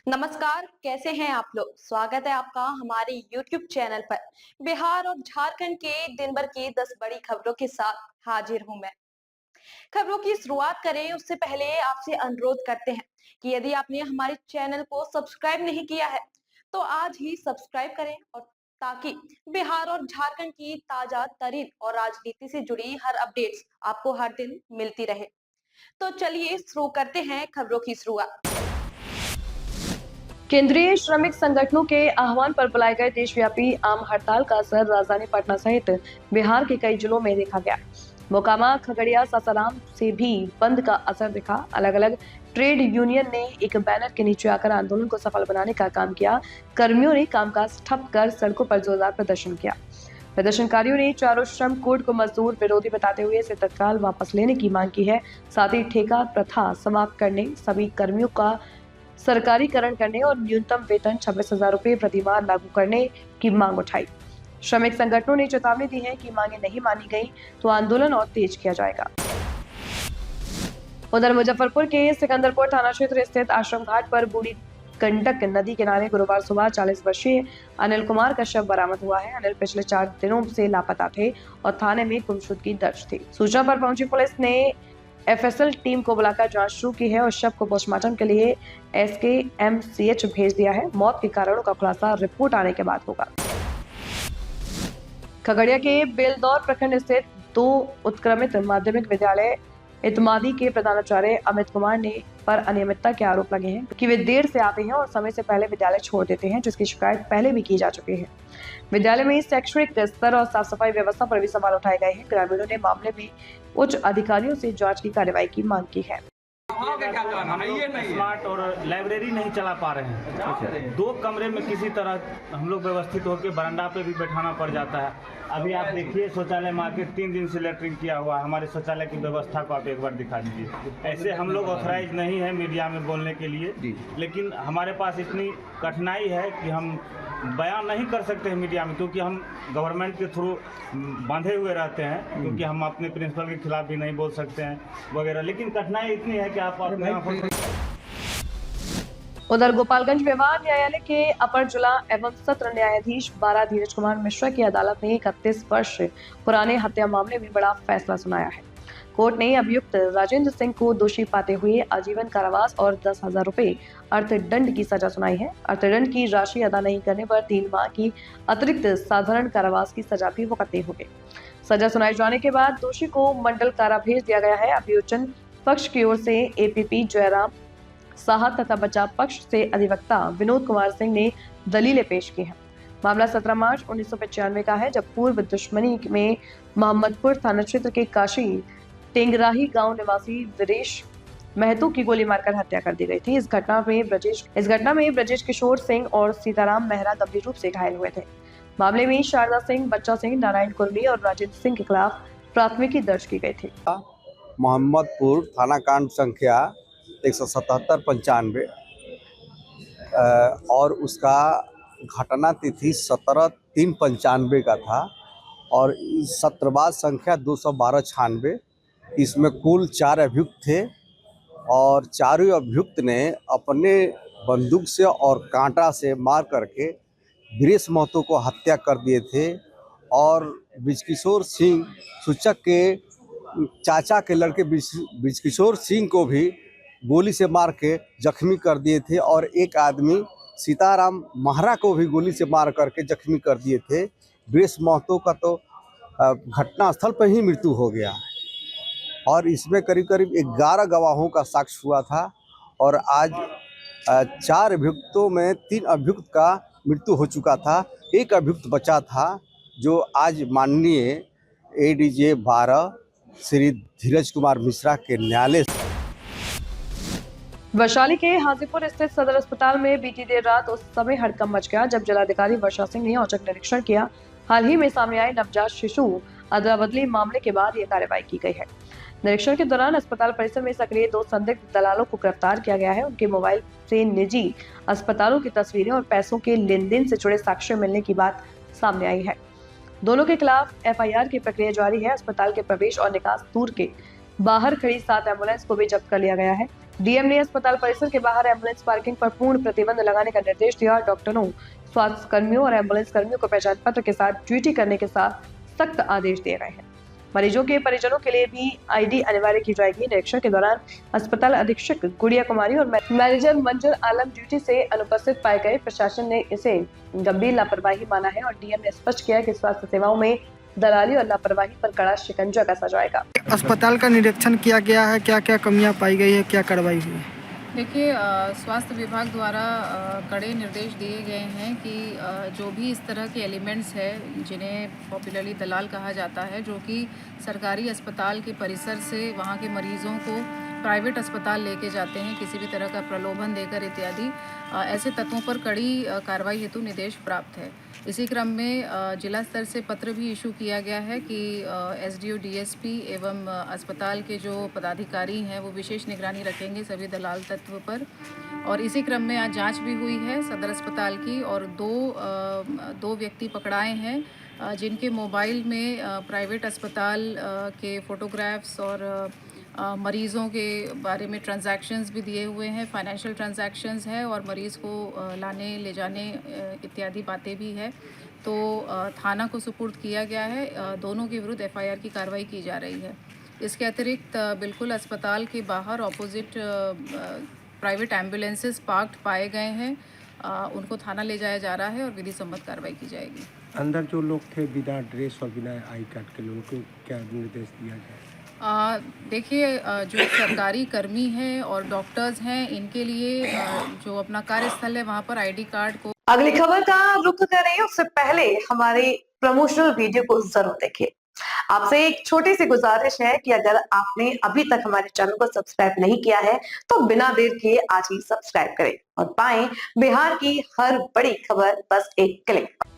नमस्कार, कैसे हैं आप लोग? स्वागत है आपका हमारे YouTube चैनल पर। बिहार और झारखंड के दिन भर की 10 बड़ी खबरों के साथ हाजिर हूं मैं। खबरों की शुरुआत करें उससे पहले आपसे अनुरोध करते हैं कि यदि आपने हमारे चैनल को सब्सक्राइब नहीं किया है, तो आज ही सब्सक्राइब करें और ताकि बिहार और झारखंड की ताजा तरीन और राजनीति से जुड़ी हर अपडेट्स आपको हर दिन मिलती रहे। तो चलिए शुरू करते हैं खबरों की शुरुआत। केंद्रीय श्रमिक संगठनों के आह्वान पर बुलाए गए देशव्यापी आम हड़ताल का असर राजधानी पटना सहित बिहार के कई जिलों में देखा गया। मोकामा, खगड़िया, सासाराम से भी बंद का असर दिखा। अलग अलग ट्रेड यूनियन ने एक बैनर के नीचे आकर आंदोलन को सफल बनाने का काम किया। कर्मियों ने कामकाज ठप कर सड़कों पर जोरदार प्रदर्शन किया। प्रदर्शनकारियों ने चारों श्रम कोड को मजदूर विरोधी बताते हुए इसे तत्काल वापस लेने की मांग की है। साथ ही ठेका प्रथा समाप्त करने, सभी कर्मियों का सरकारीकरण करने और न्यूनतम वेतन 26,000 रुपए प्रति माह लागू करने की मांग उठाई। श्रमिक संगठनों ने चेतावनी दी है कि मांगे नहीं मानी गई तो आंदोलन और तेज किया जाएगा। उधर मुजफ्फरपुर के सिकंदरपुर थाना क्षेत्र स्थित आश्रम घाट पर बूढ़ी गंडक नदी किनारे गुरुवार सुबह 40 वर्षीय अनिल कुमार का शव बरामद हुआ है। अनिल पिछले 4 दिनों से लापता थे और थाने में गुमशुदगी दर्ज थी। सूचना पर पहुंची पुलिस ने एफएसएल टीम को बुलाकर जांच शुरू की है और शव को पोस्टमार्टम के लिए एसकेएमसीएच भेज दिया है। मौत के कारणों का खुलासा रिपोर्ट आने के बाद होगा। खगड़िया के बेलदौर प्रखंड स्थित 2 उत्क्रमित माध्यमिक विद्यालय इतमादी के प्रधानाचार्य अमित कुमार ने पर अनियमितता के आरोप लगे हैं कि वे देर से आते हैं और समय से पहले विद्यालय छोड़ देते हैं, जिसकी शिकायत पहले भी की जा चुकी है। विद्यालय में शैक्षणिक स्तर और साफ सफाई व्यवस्था पर भी सवाल उठाए गए हैं। ग्रामीणों ने मामले में उच्च अधिकारियों से जांच की कार्रवाई की मांग की है। स्मार्ट और लाइब्रेरी नहीं चला पा रहे हैं। 2 कमरे में किसी तरह हम लोग व्यवस्थित होकर बरामदा पे भी बैठाना पड़ जाता है। अभी आप देखिए शौचालय मार्केट 3 दिन से लेटरिंग किया हुआ है। हमारे शौचालय की व्यवस्था को आप एक बार दिखा दीजिए। ऐसे हम लोग ऑथराइज नहीं है मीडिया में बोलने के लिए, लेकिन हमारे पास इतनी कठिनाई है कि हम बयान नहीं कर सकते हैं मीडिया में, क्योंकि हम गवर्नमेंट के थ्रू बांधे हुए रहते हैं, क्योंकि हम अपने प्रिंसिपल के खिलाफ भी नहीं बोल सकते हैं वगैरह। लेकिन कठिनाई इतनी है कि आप अपने उधर गोपालगंज व्यवहार न्यायालय के अपर जिला एवं सत्र न्यायाधीश 12 धीरज कुमार मिश्रा की अदालत ने 31 वर्ष पुराने हत्या मामले में बड़ा फैसला सुनाया है। कोर्ट ने अभियुक्त राजेंद्र सिंह को दोषी पाते हुए आजीवन कारावास और 10,000 रुपए अर्थदंड की सजा सुनाई है। अर्थदंड की राशि अदा नहीं करने पर 3 माह की अतिरिक्त साधारण कारावास की सजा भी भुगतनी होगी। सजा सुनाए जाने के बाद दोषी को मंडल कारा भेज दिया गया है। अभियोजन पक्ष की ओर से एपीपी जयराम साहा तथा बचाव पक्ष से अधिवक्ता विनोद कुमार सिंह ने दलीलें पेश की हैं। मामला 17 मार्च 1995 का है, जब पूर्व दुश्मनी में मोहम्मदपुर थाना क्षेत्र के काशी टेंगराही गांव निवासी वीरेश महतो की गोली मारकर हत्या कर दी गई थी। इस घटना में ब्रजेश किशोर सिंह और सीताराम मेहरा गंभीर रूप से घायल हुए थे। मामले में शारदा सिंह, बच्चा सिंह, नारायण कुर्मी और राजेंद्र सिंह के खिलाफ प्राथमिकी दर्ज की गई थी। मोहम्मदपुर थाना कांड संख्या 177-95 और उसका घटना तिथि 17/3/95 का था और सत्रवाद संख्या 212/96। इसमें कुल 4 अभियुक्त थे और चारों अभियुक्त ने अपने बंदूक से और कांटा से मार करके वीरेश महतो को हत्या कर दिए थे और ब्रजकिशोर सिंह सूचक के चाचा के लड़के ब्रजकिशोर सिंह को भी गोली से मार के जख्मी कर दिए थे और एक आदमी सीताराम महरा को भी गोली से मार करके जख्मी कर दिए थे। वीरेश महतो का तो घटनास्थल पर ही मृत्यु हो गया और इसमें करीब करीब 11 गवाहों का साक्ष्य हुआ था और आज 4 अभियुक्तों में 3 अभियुक्त का मृत्यु हो चुका था। एक अभियुक्त बचा था जो आज माननीय एडीजे 12 श्री धीरज कुमार मिश्रा के न्यायालय। वैशाली के हाजीपुर स्थित सदर अस्पताल में बीती देर रात उस समय हड़कंप मच गया जब जिलाधिकारी वर्षा सिंह ने औचक निरीक्षण किया। हाल ही में सामने आए नवजात शिशु अदला बदली मामले के बाद यह कार्रवाई की गई है। निरीक्षण के दौरान अस्पताल परिसर में सक्रिय 2 संदिग्ध दलालों को गिरफ्तार किया गया है। उनके मोबाइल से निजी अस्पतालों की तस्वीरें और पैसों के लेन देन से जुड़े साक्ष्य मिलने की बात सामने आई है। दोनों के खिलाफ एफआईआर की प्रक्रिया जारी है। अस्पताल के प्रवेश और निकास दूर के बाहर खड़ी 7 एम्बुलेंस को भी जब्त कर लिया गया है। डीएम ने अस्पताल परिसर के बाहर एम्बुलेंस पार्किंग पर पूर्ण प्रतिबंध लगाने का निर्देश दिया। डॉक्टरों, स्वास्थ्य कर्मियों और एम्बुलेंस कर्मियों को पहचान पत्र के साथ ड्यूटी करने के साथ सख्त आदेश दिए गए हैं। मरीजों के परिजनों के लिए भी आईडी अनिवार्य की जाएगी। निरीक्षण के दौरान अस्पताल अधीक्षक गुड़िया कुमारी और मैनेजर मंजर आलम ड्यूटी से अनुपस्थित पाए गए। प्रशासन ने इसे गंभीर लापरवाही माना है और डीएम ने स्पष्ट किया कि स्वास्थ्य सेवाओं में दलाली और लापरवाही पर कड़ा शिकंजा कसा जाएगा। अस्पताल का निरीक्षण किया गया है, क्या क्या कमियां पाई गई है, क्या कार्रवाई हुई है? देखिए, स्वास्थ्य विभाग द्वारा कड़े निर्देश दिए गए हैं कि जो भी इस तरह के एलिमेंट्स है जिन्हें पॉपुलरली दलाल कहा जाता है, जो कि सरकारी अस्पताल के परिसर से वहाँ के मरीजों को प्राइवेट अस्पताल लेके जाते हैं किसी भी तरह का प्रलोभन देकर इत्यादि, ऐसे तत्वों पर कड़ी कार्रवाई हेतु निर्देश प्राप्त है। इसी क्रम में जिला स्तर से पत्र भी इशू किया गया है कि एसडीओ, डीएसपी एवं अस्पताल के जो पदाधिकारी हैं वो विशेष निगरानी रखेंगे सभी दलाल तत्व पर। और इसी क्रम में आज जांच भी हुई है सदर अस्पताल की और दो व्यक्ति पकड़ाए हैं जिनके मोबाइल में प्राइवेट अस्पताल के फ़ोटोग्राफ्स और मरीज़ों के बारे में ट्रांजैक्शंस भी दिए हुए हैं, फाइनेंशियल ट्रांजैक्शंस है और मरीज़ को लाने ले जाने इत्यादि बातें भी है। तो थाना को सुपुर्द किया गया है। दोनों के विरुद्ध एफआईआर की कार्रवाई की जा रही है। इसके अतिरिक्त बिल्कुल अस्पताल के बाहर ऑपोजिट प्राइवेट एम्बुलेंसेस पार्क्ड पाए गए हैं, उनको थाना ले जाया जा रहा है और विधि सम्मत कार्रवाई की जाएगी। अंदर जो लोग थे बिना ड्रेस और बिना आई कार्ड के लोगों को क्या निर्देश दिया जाए? देखिए, जो सरकारी कर्मी हैं और डॉक्टर्स हैं, इनके लिए जो अपना कार्यस्थल है वहाँ पर आईडी कार्ड को। अगली खबर का रुख करें उससे पहले हमारे प्रमोशनल वीडियो को जरूर देखिए। आपसे एक छोटी सी गुजारिश है कि अगर आपने अभी तक हमारे चैनल को सब्सक्राइब नहीं किया है तो बिना देर किए आज ही सब्सक्राइब करें और पाएं बिहार की हर बड़ी खबर बस एक क्लिक पर।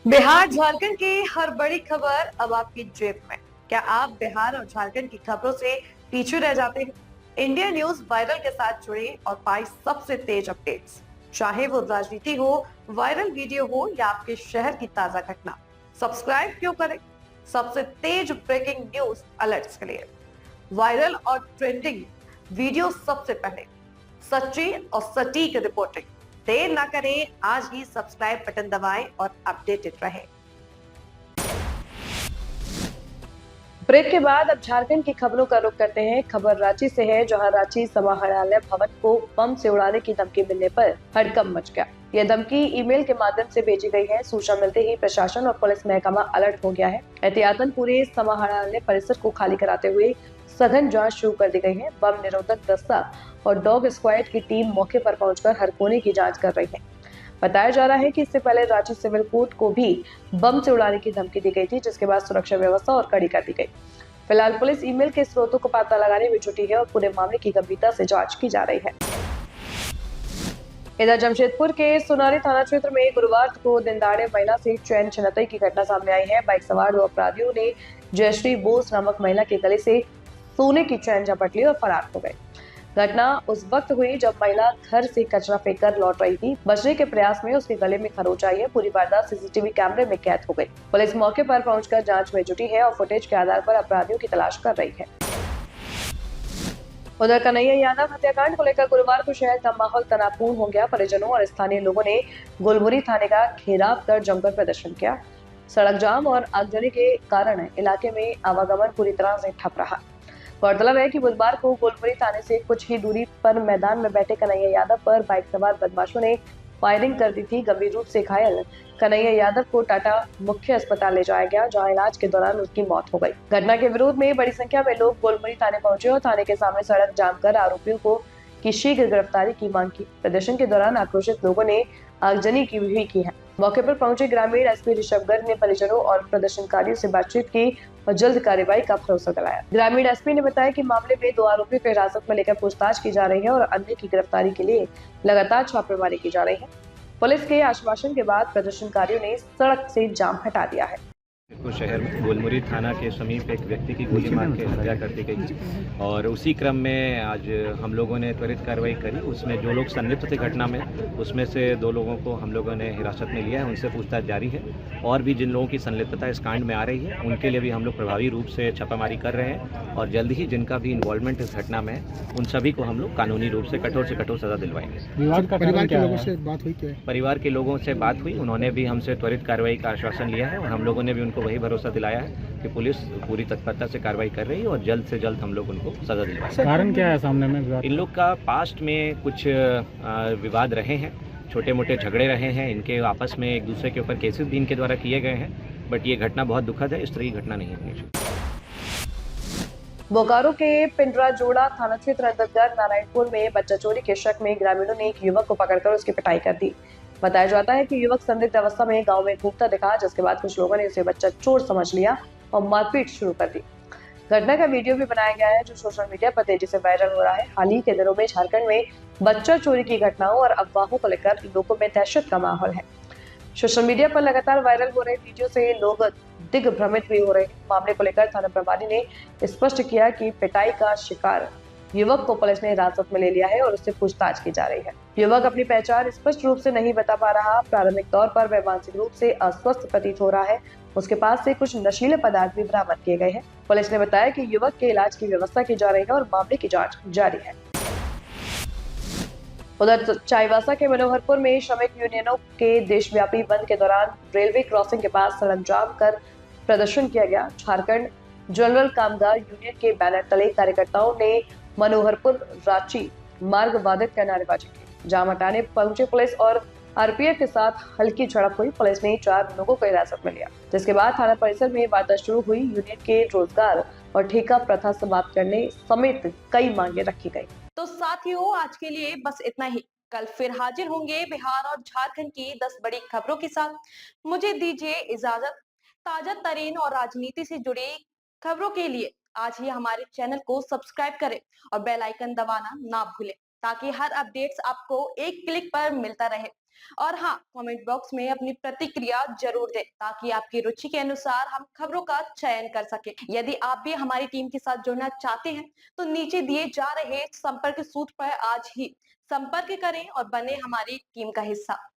बिहार झारखंड की हर बड़ी खबर अब आपकी जेब में। क्या आप बिहार और झारखंड की खबरों से पीछे रह जाते हैं? इंडिया न्यूज वायरल के साथ जुड़े और पाएं सबसे तेज अपडेट्स, चाहे वो राजनीति हो, वायरल वीडियो हो या आपके शहर की ताजा घटना। सब्सक्राइब क्यों करें? सबसे तेज ब्रेकिंग न्यूज अलर्ट्स के लिए, वायरल और ट्रेंडिंग वीडियो सबसे पहले, सच्ची और सटीक रिपोर्टिंग। देर ना करें, आज ही सब्सक्राइब बटन दबाएं और अपडेटेड रहें। ब्रेक के बाद अब झारखंड की खबरों का रुख करते हैं। खबर रांची से है, जहां रांची समाहरणालय भवन को बम से उड़ाने की धमकी मिलने पर हड़कंप मच गया। यह धमकी ईमेल के माध्यम से भेजी गई है। सूचना मिलते ही प्रशासन और पुलिस महकमा अलर्ट हो गया है। एहतियातन पूरे समाहरणालय परिसर को खाली कराते हुए सघन जांच शुरू कर दी गई है। बम निरोधक दस्ता और डॉग स्क्वाड की टीम मौके पर पहुंचकर हर कोने की जांच कर रही है। बताया जा रहा है कि इससे पहले रांची सिविल कोर्ट को भी बम से उड़ाने की धमकी दी गई थी, जिसके बाद सुरक्षा व्यवस्था और कड़ी कर दी गई। फिलहाल पुलिस ईमेल के स्रोतों को पता लगाने में जुटी है और पूरे मामले की गंभीरता से जांच की जा रही है। इधर जमशेदपुर के सोनारी थाना क्षेत्र में गुरुवार को दिनदहाड़े महिला से चैन छिनतई की घटना सामने आई है। बाइक सवार दो अपराधियों ने जयश्री बोस नामक महिला के गले से सोने की चैन झपट ली और फरार हो गए। घटना उस वक्त हुई जब महिला घर से कचरा फेंककर लौट रही थी। बचने के प्रयास में उसके गले में खरोंच आई है। पूरी वारदात सीसीटीवी कैमरे में कैद हो गई। पुलिस मौके पर पहुंचकर जांच में जुटी है और फुटेज के आधार पर अपराधियों की तलाश कर रही है। उधर कन्हैया यादव हत्याकांड को लेकर गुरुवार को शहर का माहौल तनावपूर्ण हो गया। परिजनों और स्थानीय लोगों ने गुलमुरी थाने का घेराव कर जमकर प्रदर्शन किया। सड़क जाम और आगजनी के कारण इलाके में आवागमन पूरी तरह से ठप रहा। गौरतलब है कि बुधवार को गुलमुरी थाने से कुछ ही दूरी पर मैदान में बैठे कन्हैया यादव पर बाइक सवार बदमाशों ने फायरिंग कर दी थी। गंभीर रूप से घायल कन्हैया यादव को टाटा मुख्य अस्पताल ले जाया गया, जहां इलाज के दौरान उसकी मौत हो गई। घटना के विरोध में बड़ी संख्या में लोग गुलमुरी थाने पहुंचे और थाने के सामने सड़क जाम कर आरोपियों की शीघ्र गिरफ्तारी की मांग की। प्रदर्शन के दौरान आक्रोशित लोगों ने आगजनी भी की है। मौके पर पहुंचे ग्रामीण एसपी ऋषभ गर्ग ने परिजनों और प्रदर्शनकारियों से बातचीत की और जल्द कार्रवाई का भरोसा दिलाया। ग्रामीण एसपी ने बताया कि मामले में 2 आरोपियों को हिरासत में लेकर पूछताछ की जा रही है और अन्य की गिरफ्तारी के लिए लगातार छापेमारी की जा रही है। पुलिस के आश्वासन के बाद प्रदर्शनकारियों ने सड़क से जाम हटा दिया है। तो शहर में गोलमुरी थाना के समीप एक व्यक्ति की गोली मार के हत्या कर दी गई थी और उसी क्रम में आज हम लोगों ने त्वरित कार्रवाई करी। उसमें जो लोग संलिप्त थे घटना में, उसमें से 2 लोगों को हम लोगों ने हिरासत में लिया है, उनसे पूछताछ जारी है। और भी जिन लोगों की संलिप्तता इस कांड में आ रही है, उनके लिए भी हम लोग प्रभावी रूप से छापामारी कर रहे हैं और जल्द ही जिनका भी इन्वॉल्वमेंट इस घटना में है, उन सभी को हम लोग कानूनी रूप से कठोर सजा दिलवाएंगे। परिवार के लोगों से बात हुई क्या? परिवार के लोगों से बात हुई, उन्होंने भी हमसे त्वरित कार्रवाई का आश्वासन लिया है और हम लोगों ने भी उनको वही भरोसा दिलाया है कि पुलिस पूरी तत्परता से कार्रवाई कर रही है और जल्द से जल्द हम लोग उनको सजा दिलवाएंगे। कारण क्या है सामने में? इन लोग का पास्ट में कुछ विवाद रहे हैं, छोटे मोटे झगड़े रहे हैं, इनके आपस में एक दूसरे के ऊपर केसेस भी इनके द्वारा किए गए हैं, बट ये घटना बहुत दुखद है, इस तरह की घटना नहीं होनी चाहिए। बोकारो के पिंडरा जोड़ा थाना क्षेत्र अंतर्गत नारायणपुर में बच्चा चोरी के शक में ग्रामीणों ने एक युवक को पकड़कर उसकी पिटाई कर दी। बताया जाता है कि युवक संदिग्ध अवस्था में गांव में घूमता दिखा, जिसके बाद कुछ लोगों ने उसे बच्चा चोर समझ लिया और मारपीट शुरू कर दी। घटना का वीडियो भी बनाया गया है जो सोशल मीडिया पर तेजी से वायरल हो रहा है। हाल ही के दिनों में झारखंड में बच्चा चोरी की घटनाओं और अफवाहों को लेकर लोगों में दहशत का माहौल है। सोशल मीडिया पर लगातार वायरल हो रहे वीडियो से लोग दिग्भ्रमित भी हो रहे हैं। मामले को लेकर थाना प्रभारी ने स्पष्ट किया कि पिटाई का शिकार युवक को पुलिस ने हिरासत में ले लिया है और उससे पूछताछ की जा रही है। युवक अपनी पहचान स्पष्ट रूप से नहीं बता पा रहा। प्रारंभिक तौर पर वह मानसिक रूप से अस्वस्थ प्रतीत हो रहा है। उसके पास से कुछ नशीले पदार्थ भी बरामद किए गए हैं। पुलिस ने बताया कि युवक के इलाज की व्यवस्था की जा रही है और मामले की जांच जारी है। उधर चाईबासा के मनोहरपुर में श्रमिक यूनियनों के देशव्यापी बंद के दौरान रेलवे क्रॉसिंग के पास सड़क जाम कर प्रदर्शन किया गया। झारखंड जनरल कामगार यूनियन के बैनर तले कार्यकर्ताओं ने मनोहरपुर रांची मार्ग बाधित कर नारेबाजी की। जाम हटाने पहुंचे पुलिस और आरपीएफ के साथ हल्की झड़प हुई। पुलिस ने 4 लोगों को हिरासत में लिया, जिसके बाद थाना परिसर में वार्ता शुरू हुई। यूनियन के रोजगार और ठेका प्रथा समाप्त करने समेत कई मांगे रखी गई। तो साथियों, आज के लिए बस इतना ही। कल फिर हाजिर होंगे बिहार और झारखंड की 10 बड़ी खबरों के साथ। मुझे दीजिए इजाजत। ताजा तरीन और राजनीति से जुड़ी खबरों के लिए आज ही हमारे चैनल को सब्सक्राइब करें और बेल आइकन दबाना ना भूलें, ताकि हर अपडेट्स आपको एक क्लिक पर मिलता रहे। और हाँ, कमेंट बॉक्स में अपनी प्रतिक्रिया जरूर दें, ताकि आपकी रुचि के अनुसार हम खबरों का चयन कर सके। यदि आप भी हमारी टीम के साथ जुड़ना चाहते हैं तो नीचे दिए जा रहे संपर्क सूत्र पर आज ही संपर्क करें और बने हमारी टीम का हिस्सा।